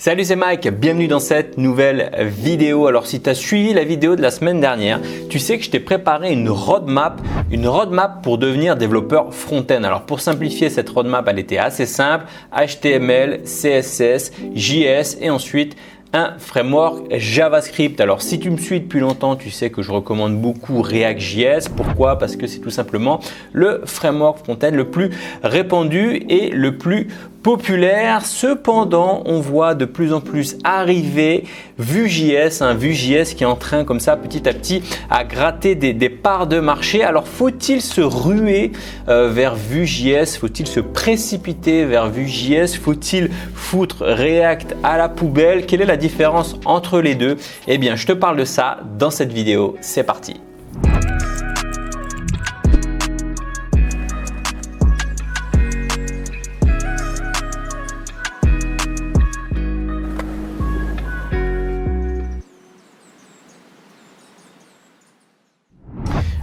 Salut, c'est Mike, bienvenue dans cette nouvelle vidéo. Alors si tu as suivi la vidéo de la semaine dernière, tu sais que je t'ai préparé une roadmap pour devenir développeur front-end. Alors pour simplifier, cette roadmap, elle était assez simple, HTML, CSS, JS et ensuite un framework JavaScript. Alors si tu me suis depuis longtemps, tu sais que je recommande beaucoup React.js. Pourquoi? Parce que c'est tout simplement le framework front-end le plus répandu et le plus populaire. Cependant, on voit de plus en plus arriver Vue.js, Vue.js qui est en train comme ça petit à petit à gratter des parts de marché. Alors faut-il se ruer vers Vue.js? Faut-il se précipiter vers Vue.js? Faut-il foutre React à la poubelle? Quelle est la différence entre les deux? Eh bien, je te parle de ça dans cette vidéo. C'est parti.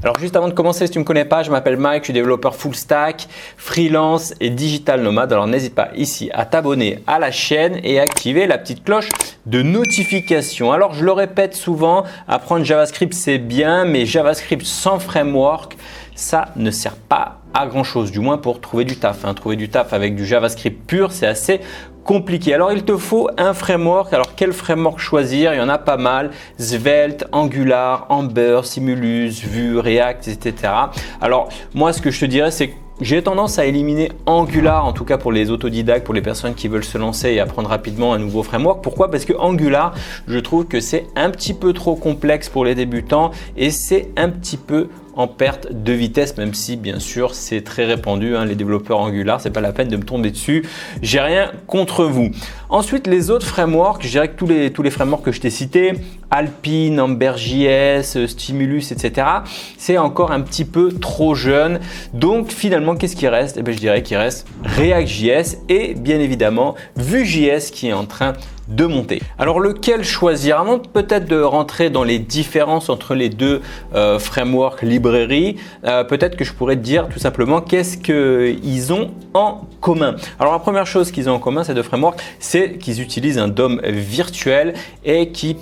Alors juste avant de commencer, si tu ne me connais pas, je m'appelle Mike, je suis développeur full stack, freelance et digital nomade. Alors n'hésite pas ici à t'abonner à la chaîne et activer la petite cloche de notification. Alors je le répète souvent, apprendre JavaScript c'est bien, mais JavaScript sans framework, ça ne sert pas à grand chose, du moins pour trouver du taf. Trouver du taf avec du JavaScript pur, c'est assez compliqué. Alors il te faut un framework. Alors quel framework choisir? Il y en a pas mal: Svelte, Angular, Ember, Simulus, Vue, React, etc. Alors moi ce que je te dirais, c'est que j'ai tendance à éliminer Angular, en tout cas pour les autodidactes, pour les personnes qui veulent se lancer et apprendre rapidement un nouveau framework. Pourquoi? Parce que Angular, je trouve que c'est un petit peu trop complexe pour les débutants et c'est un petit peu en perte de vitesse, même si bien sûr c'est très répandu, les développeurs Angular, c'est pas la peine de me tomber dessus, j'ai rien contre vous. Ensuite, les autres frameworks, je dirais que tous les frameworks que je t'ai cités, Alpine, Ember.js, Stimulus, etc., c'est encore un petit peu trop jeune. Donc finalement, qu'est-ce qui reste? Eh bien, je dirais qu'il reste React.js et bien évidemment Vue.js qui est en train de monter. Alors lequel choisir? Avant peut-être de rentrer dans les différences entre les deux frameworks, librairies, peut-être que je pourrais te dire tout simplement qu'est-ce qu'ils ont en commun. Alors la première chose qu'ils ont en commun, ces deux frameworks, c'est qu'ils utilisent un DOM virtuel et qui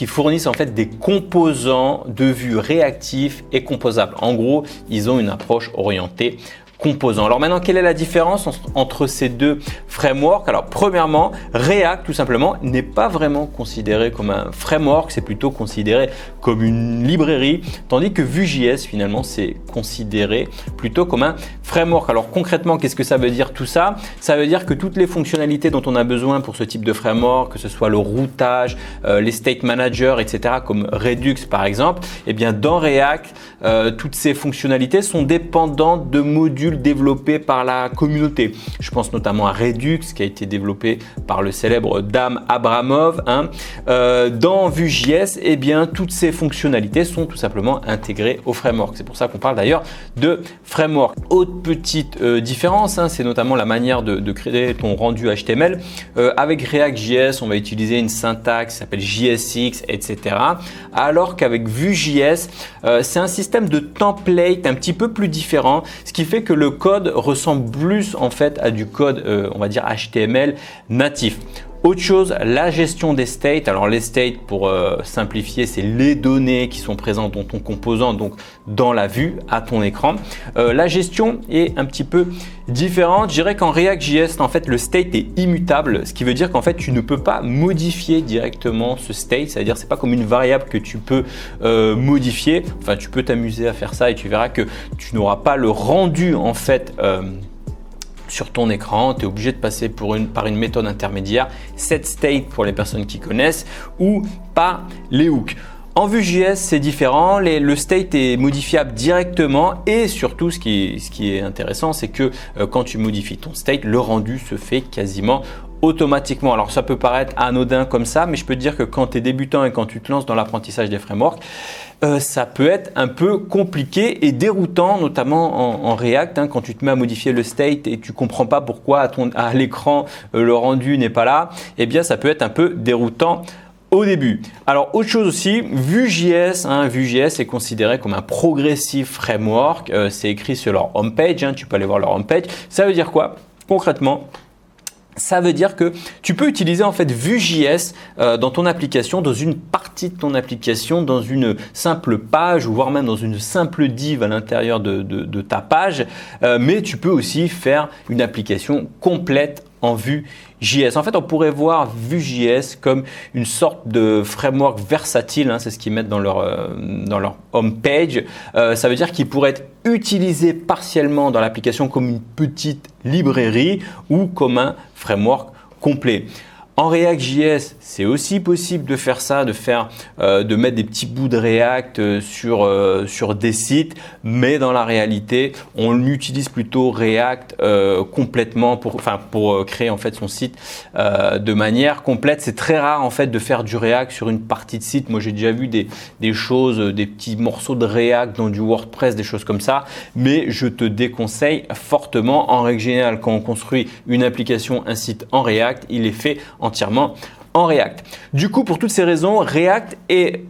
fournissent en fait des composants de vue réactifs et composables. En gros, ils ont une approche orientée composants. Alors maintenant, quelle est la différence entre ces deux frameworks? Alors premièrement, React tout simplement n'est pas vraiment considéré comme un framework, c'est plutôt considéré comme une librairie, tandis que Vue.js finalement c'est considéré plutôt comme un framework. Alors concrètement, qu'est-ce que ça veut dire tout ça? Ça veut dire que toutes les fonctionnalités dont on a besoin pour ce type de framework, que ce soit le routage, les state managers, etc., comme Redux par exemple, eh bien dans React, toutes ces fonctionnalités sont dépendantes de modules développés par la communauté. Je pense notamment à Redux qui a été développé par le célèbre Dame Abramov. Dans Vue.js, eh bien toutes ces fonctionnalités sont tout simplement intégrées au framework. C'est pour ça qu'on parle d'ailleurs de framework. Autre petite différence, c'est notamment la manière de créer ton rendu HTML. Avec React.js, on va utiliser une syntaxe qui s'appelle JSX, etc. Alors qu'avec Vue.js, c'est un système de template un petit peu plus différent, ce qui fait que le code ressemble plus en fait à du code, on va dire HTML natif. Autre chose, la gestion des states. Alors les states, pour simplifier, c'est les données qui sont présentes dans ton composant, donc dans la vue à ton écran. La gestion est un petit peu différente. Je dirais qu'en React.js, en fait, le state est immutable, ce qui veut dire qu'en fait, tu ne peux pas modifier directement ce state. C'est-à-dire, c'est pas comme une variable que tu peux modifier. Enfin, tu peux t'amuser à faire ça et tu verras que tu n'auras pas le rendu en fait. Sur ton écran, tu es obligé de passer par une méthode intermédiaire, setState pour les personnes qui connaissent, ou par les hooks. En Vue.js, c'est différent, le state est modifiable directement et surtout ce qui est intéressant, c'est que quand tu modifies ton state, le rendu se fait quasiment automatiquement. Alors ça peut paraître anodin comme ça, mais je peux te dire que quand tu es débutant et quand tu te lances dans l'apprentissage des frameworks, ça peut être un peu compliqué et déroutant, notamment en React, quand tu te mets à modifier le state et tu comprends pas pourquoi à l'écran le rendu n'est pas là, eh bien ça peut être un peu déroutant au début. Alors autre chose aussi, Vue.js, Vue.js est considéré comme un progressive framework, c'est écrit sur leur homepage, tu peux aller voir leur homepage. Ça veut dire quoi concrètement? Ça veut dire que tu peux utiliser en fait Vue.js dans ton application, dans une partie de ton application, dans une simple page ou voire même dans une simple div à l'intérieur de ta page. Mais tu peux aussi faire une application complète en Vue.js. En fait, on pourrait voir Vue.js comme une sorte de framework versatile, c'est ce qu'ils mettent dans leur home page. Ça veut dire qu'il pourrait être utilisé partiellement dans l'application comme une petite librairie ou comme un framework complet. En React.js, c'est aussi possible de faire ça, de mettre des petits bouts de React sur des sites, mais dans la réalité, on utilise plutôt React complètement pour créer en fait son site de manière complète. C'est très rare en fait de faire du React sur une partie de site. Moi, j'ai déjà vu des choses, des petits morceaux de React dans du WordPress, des choses comme ça, mais je te déconseille fortement. En règle générale, quand on construit une application, un site en React, il est fait entièrement en React. Du coup, pour toutes ces raisons, Vue.js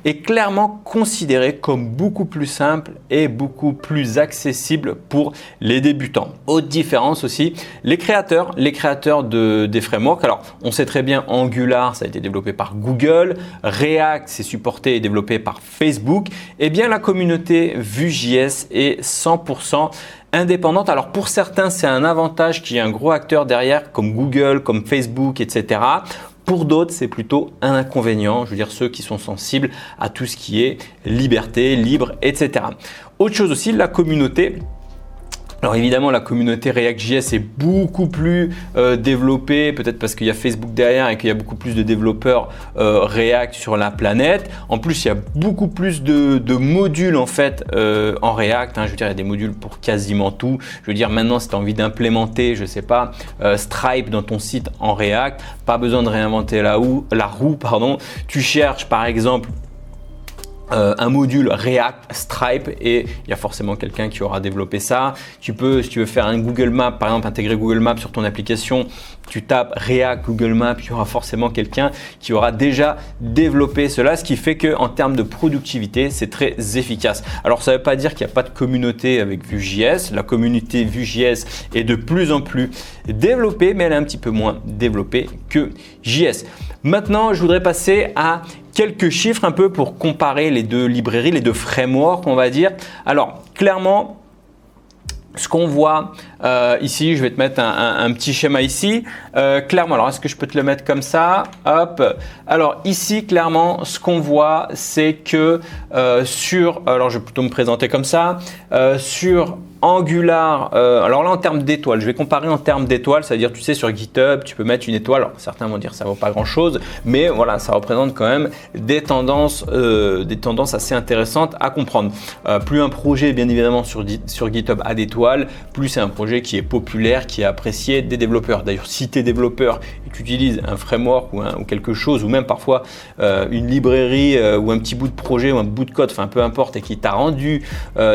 est clairement considéré comme beaucoup plus simple et beaucoup plus accessible pour les débutants. Autre différence aussi, les créateurs des frameworks. Alors, on sait très bien Angular, ça a été développé par Google, React, c'est supporté et développé par Facebook. Eh bien, la communauté Vue.js est 100% indépendante. Alors pour certains, c'est un avantage qu'il y ait un gros acteur derrière comme Google, comme Facebook, etc. Pour d'autres, c'est plutôt un inconvénient, je veux dire ceux qui sont sensibles à tout ce qui est liberté, libre, etc. Autre chose aussi, la communauté. Alors évidemment, la communauté React.js est beaucoup plus développée, peut-être parce qu'il y a Facebook derrière et qu'il y a beaucoup plus de développeurs React sur la planète. En plus, il y a beaucoup plus de modules en fait en React. Je veux dire, il y a des modules pour quasiment tout. Je veux dire, maintenant, si tu as envie d'implémenter, je sais pas, Stripe dans ton site en React, pas besoin de réinventer la roue. Tu cherches par exemple un module React Stripe et il y a forcément quelqu'un qui aura développé ça. Tu peux, si tu veux faire un Google Maps, par exemple intégrer Google Maps sur ton application, tu tapes React Google Maps, il y aura forcément quelqu'un qui aura déjà développé cela, ce qui fait que en termes de productivité, c'est très efficace. Alors ça ne veut pas dire qu'il n'y a pas de communauté avec Vue.js. La communauté Vue.js est de plus en plus développée, mais elle est un petit peu moins développée que JS. Maintenant, je voudrais passer à quelques chiffres un peu pour comparer les deux librairies, les deux frameworks, on va dire. Alors, clairement, ce qu'on voit ici, je vais te mettre un petit schéma ici. Clairement, alors est-ce que je peux te le mettre comme ça? Hop. Alors ici, clairement, ce qu'on voit, c'est que alors je vais plutôt me présenter comme ça, sur Angular, alors là en termes d'étoiles, je vais comparer en termes d'étoiles, c'est-à-dire tu sais sur GitHub, tu peux mettre une étoile, alors certains vont dire ça vaut pas grand-chose, mais voilà, ça représente quand même des tendances assez intéressantes à comprendre. Plus un projet bien évidemment sur GitHub a d'étoiles, plus c'est un projet qui est populaire, qui est apprécié des développeurs. D'ailleurs, si tu es développeur et que tu utilises un framework ou quelque chose, ou même parfois une librairie ou un petit bout de projet ou un bout de code, enfin peu importe, et qui t'a rendu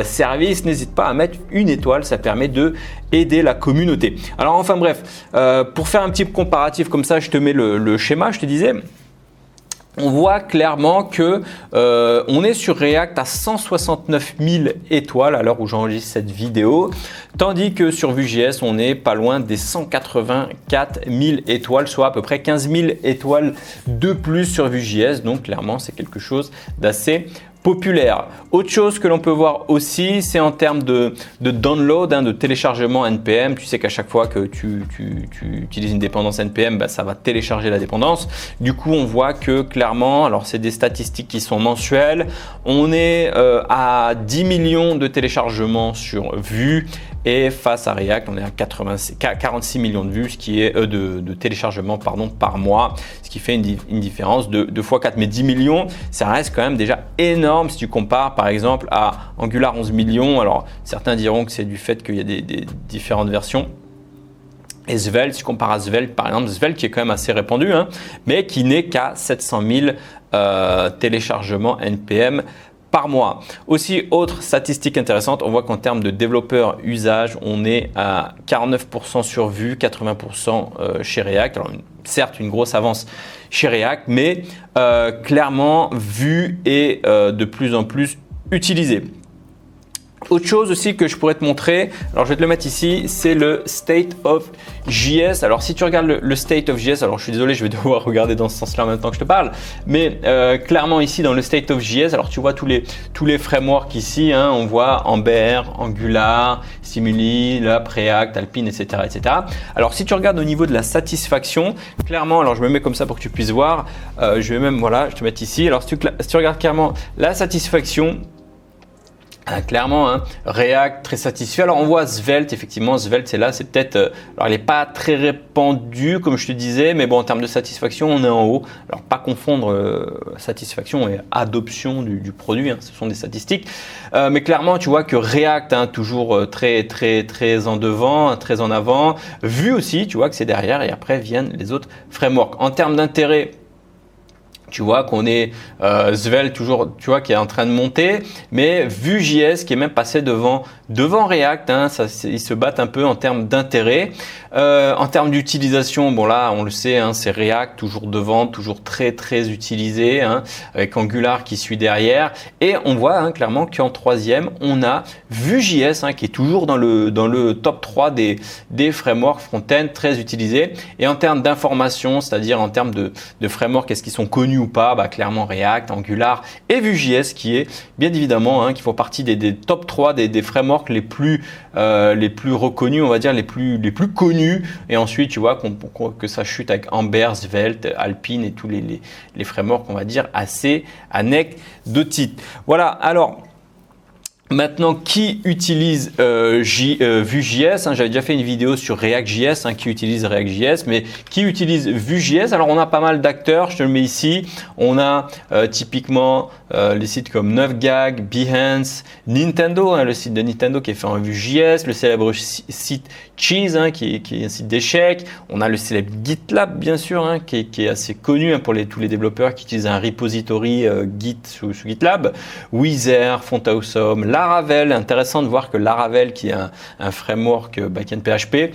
service, n'hésite pas à mettre une étoile, ça permet de aider la communauté. Alors enfin bref, pour faire un petit comparatif comme ça, je te mets le schéma, je te disais. On voit clairement que on est sur React à 169 000 étoiles à l'heure où j'enregistre cette vidéo, tandis que sur Vue.js, on est pas loin des 184 000 étoiles, soit à peu près 15 000 étoiles de plus sur Vue.js. Donc clairement, c'est quelque chose d'assez populaire. Autre chose que l'on peut voir aussi, c'est en termes de download, de téléchargement NPM. Tu sais qu'à chaque fois que tu utilises une dépendance NPM, ça va télécharger la dépendance. Du coup, on voit que clairement, alors c'est des statistiques qui sont mensuelles, on est à 10 millions de téléchargements sur Vue. Et face à React, on est à 46 millions de vues, ce qui est de téléchargements par mois, ce qui fait une différence de 2 x 4. Mais 10 millions, ça reste quand même déjà énorme si tu compares par exemple à Angular 11 millions. Alors certains diront que c'est du fait qu'il y a des différentes versions. Et Svelte, si tu compares à Svelte par exemple, Svelte qui est quand même assez répandu, mais qui n'est qu'à 700 000 téléchargements NPM par mois. Aussi, autre statistique intéressante, on voit qu'en termes de développeurs usage, on est à 49% sur Vue, 80% chez React. Alors, certes, une grosse avance chez React, mais clairement, Vue est de plus en plus utilisé. Autre chose aussi que je pourrais te montrer, alors je vais te le mettre ici, c'est le State of JS. Alors si tu regardes le State of JS, alors je suis désolé, je vais devoir regarder dans ce sens-là en même temps que je te parle, mais clairement ici dans le State of JS, alors tu vois tous les frameworks ici, hein, on voit Ember, Angular, Simuli, React, Alpine, etc., etc. Alors si tu regardes au niveau de la satisfaction, clairement, alors je me mets comme ça pour que tu puisses voir, je vais même, voilà, je te mets ici. Alors si tu regardes clairement la satisfaction, clairement, hein, React très satisfait. Alors on voit Svelte, effectivement, Svelte c'est là, c'est peut-être, alors il n'est pas très répandu comme je te disais, mais bon en termes de satisfaction on est en haut. Alors pas confondre satisfaction et adoption du produit, hein, ce sont des statistiques. Mais clairement tu vois que React, hein, toujours très en devant, très en avant. Vue aussi, tu vois que c'est derrière et après viennent les autres frameworks. En termes d'intérêt, tu vois qu'on est Svelte toujours, tu vois, qui est en train de monter, mais Vue.js qui est même passé devant React, hein, ils se battent un peu en termes d'intérêt. En termes d'utilisation, bon là, on le sait, hein, c'est React toujours devant, toujours très utilisé, hein, avec Angular qui suit derrière. Et on voit hein, clairement qu'en troisième, on a Vue.js hein, qui est toujours dans le top 3 des frameworks front-end très utilisés. Et en termes d'information, c'est-à-dire en termes de frameworks, est-ce qu'ils sont connus ou pas, bah, clairement React, Angular et Vue.js qui est bien évidemment, hein, qui font partie des top 3 des frameworks les plus reconnus, on va dire les plus connus. Et ensuite tu vois que ça chute avec Ember, Svelte, Alpine et tous les frameworks, on va dire assez anecdotiques. Voilà, alors maintenant, qui utilise Vue.js, hein, j'avais déjà fait une vidéo sur React.js, hein, qui utilise React.js, mais qui utilise Vue.js. Alors, on a pas mal d'acteurs, je te le mets ici. On a typiquement les sites comme 9gag, Behance, Nintendo, hein, le site de Nintendo qui est fait en Vue.js, le célèbre site Cheese, hein, qui est un site d'échecs. On a le célèbre GitLab, bien sûr, hein, qui est assez connu hein, pour tous les développeurs qui utilisent un repository Git sous GitLab. Weather, Font-Awesome, Laravel, intéressant de voir que Laravel, qui est un framework backend PHP,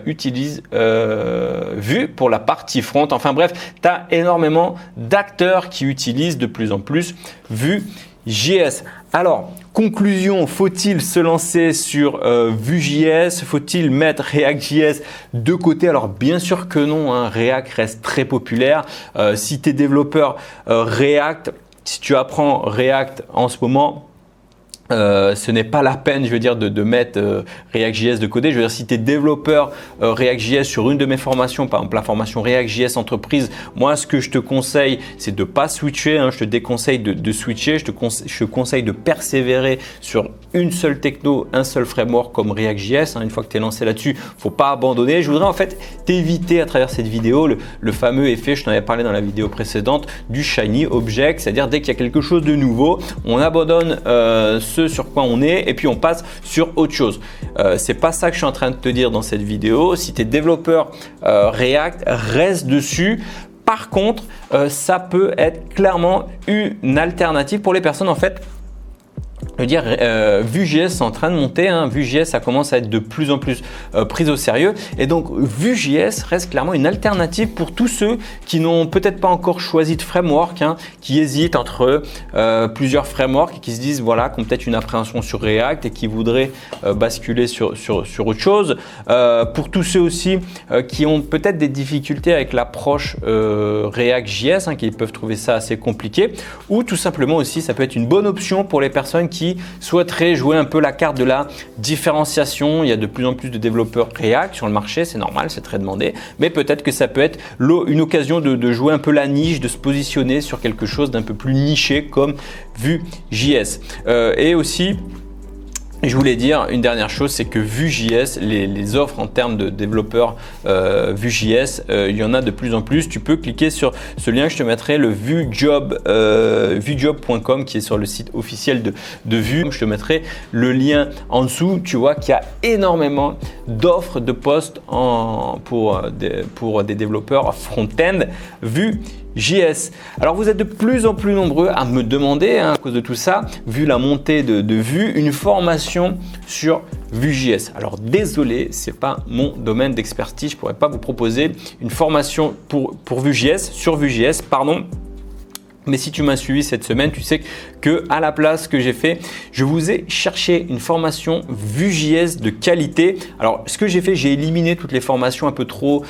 utilise Vue pour la partie front. Enfin bref, tu as énormément d'acteurs qui utilisent de plus en plus Vue.js. Alors, conclusion, faut-il se lancer sur Vue.js? Faut-il mettre React.js de côté? Alors, bien sûr que non, hein, React reste très populaire. Si tu es développeur React, si tu apprends React en ce moment, ce n'est pas la peine, je veux dire, de mettre React.js de côté. Je veux dire, si tu es développeur React.js sur une de mes formations, par exemple la formation React.js entreprise, moi ce que je te conseille, c'est de ne pas switcher, hein. Je te déconseille de switcher, je te conseille de persévérer sur une seule techno, un seul framework comme React.js, hein. Une fois que tu es lancé là-dessus, il ne faut pas abandonner. Je voudrais en fait t'éviter à travers cette vidéo le fameux effet, je t'en avais parlé dans la vidéo précédente, du shiny object, c'est-à-dire dès qu'il y a quelque chose de nouveau, on abandonne ce sur quoi on est et puis on passe sur autre chose. C'est pas ça que je suis en train de te dire dans cette vidéo. Si tu es développeur React, reste dessus. Par contre, ça peut être clairement une alternative pour les personnes en fait. Je veux dire, Vue.js est en train de monter, hein. Vue.js ça commence à être de plus en plus prise au sérieux et donc Vue.js reste clairement une alternative pour tous ceux qui n'ont peut-être pas encore choisi de framework, hein, qui hésitent entre plusieurs frameworks et qui se disent voilà, qui ont peut-être une appréhension sur React et qui voudraient basculer sur autre chose. Pour tous ceux aussi qui ont peut-être des difficultés avec l'approche React.js, hein, qui peuvent trouver ça assez compliqué, ou tout simplement aussi ça peut être une bonne option pour les personnes qui souhaiteraient jouer un peu la carte de la différenciation. Il y a de plus en plus de développeurs React sur le marché, c'est normal, c'est très demandé, mais peut-être que ça peut être une occasion de jouer un peu la niche, de se positionner sur quelque chose d'un peu plus niché comme Vue.js. Et aussi, je voulais dire une dernière chose, c'est que Vue.js, les offres en termes de développeurs Vue.js, il y en a de plus en plus. Tu peux cliquer sur ce lien, je te mettrai le Vuejob, vuejob.com qui est sur le site officiel de Vue. Je te mettrai le lien en dessous. Tu vois qu'il y a énormément d'offres de postes pour des développeurs front-end Vue.js. Alors vous êtes de plus en plus nombreux à me demander, hein, à cause de tout ça, vu la montée de Vue, une formation sur Vue.js. Alors désolé, c'est pas mon domaine d'expertise, je pourrais pas vous proposer une formation pour Vue.js, sur Vue.js, pardon. Mais si tu m'as suivi cette semaine, tu sais que à la place, ce que j'ai fait, je vous ai cherché une formation Vue.js de qualité. Alors, ce que j'ai fait, j'ai éliminé toutes les formations un peu trop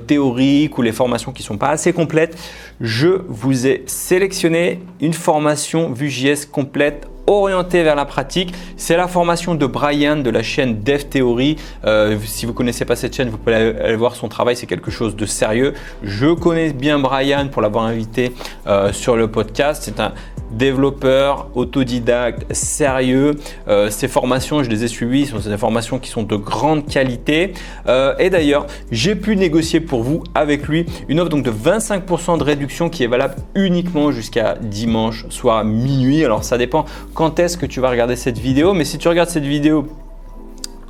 théoriques ou les formations qui ne sont pas assez complètes. Je vous ai sélectionné une formation Vue.js complète orienté vers la pratique. C'est la formation de Brian de la chaîne Dev Theory. Si vous ne connaissez pas cette chaîne, vous pouvez aller voir son travail, c'est quelque chose de sérieux. Je connais bien Brian pour l'avoir invité sur le podcast. C'est un développeur autodidacte sérieux. Ces formations, je les ai suivies, ce sont des formations qui sont de grande qualité. Et d'ailleurs, j'ai pu négocier pour vous avec lui une offre donc de 25% de réduction qui est valable uniquement jusqu'à dimanche soir à minuit. Alors ça dépend quand est-ce que tu vas regarder cette vidéo, mais si tu regardes cette vidéo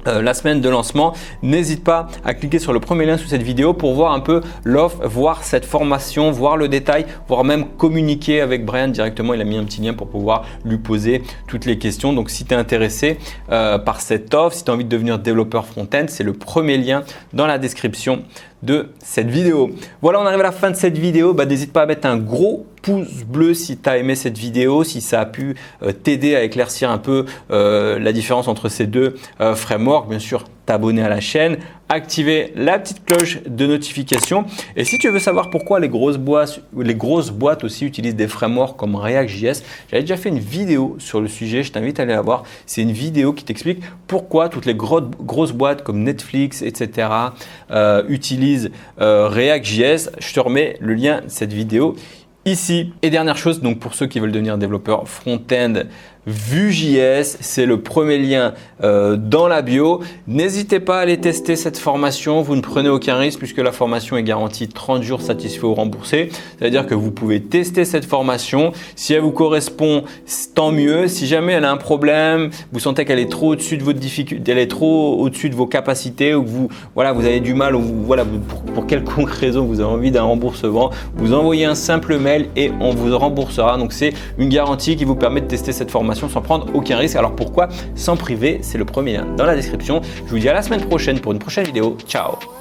la semaine de lancement, n'hésite pas à cliquer sur le premier lien sous cette vidéo pour voir un peu l'offre, voir cette formation, voir le détail, voire même communiquer avec Brian directement. Il a mis un petit lien pour pouvoir lui poser toutes les questions. Donc si tu es intéressé par cette offre, si tu as envie de devenir développeur front-end, c'est le premier lien dans la description de cette vidéo. Voilà, on arrive à la fin de cette vidéo. N'hésite pas à mettre un gros pouce bleu si tu as aimé cette vidéo, si ça a pu t'aider à éclaircir un peu la différence entre ces deux frameworks. Bien sûr, t'abonner à la chaîne, activer la petite cloche de notification. Et si tu veux savoir pourquoi les grosses boîtes aussi utilisent des frameworks comme React.js, j'avais déjà fait une vidéo sur le sujet, je t'invite à aller la voir. C'est une vidéo qui t'explique pourquoi toutes les grosses boîtes comme Netflix, etc. utilisent React.js. Je te remets le lien de cette vidéo ici. Et dernière chose, donc pour ceux qui veulent devenir développeurs front-end, Vue.js, c'est le premier lien dans la bio. N'hésitez pas à aller tester cette formation. Vous ne prenez aucun risque puisque la formation est garantie 30 jours satisfait ou remboursé. C'est-à-dire que vous pouvez tester cette formation. Si elle vous correspond, tant mieux. Si jamais elle a un problème, vous sentez qu'elle est trop au-dessus de votre difficulté, elle est trop au-dessus de vos capacités ou que vous avez du mal ou pour quelconque raison vous avez envie d'un remboursement, vous envoyez un simple mail et on vous remboursera. Donc c'est une garantie qui vous permet de tester cette formation sans prendre aucun risque. Alors pourquoi s'en priver? C'est le premier lien dans la description. Je vous dis à la semaine prochaine pour une prochaine vidéo. Ciao!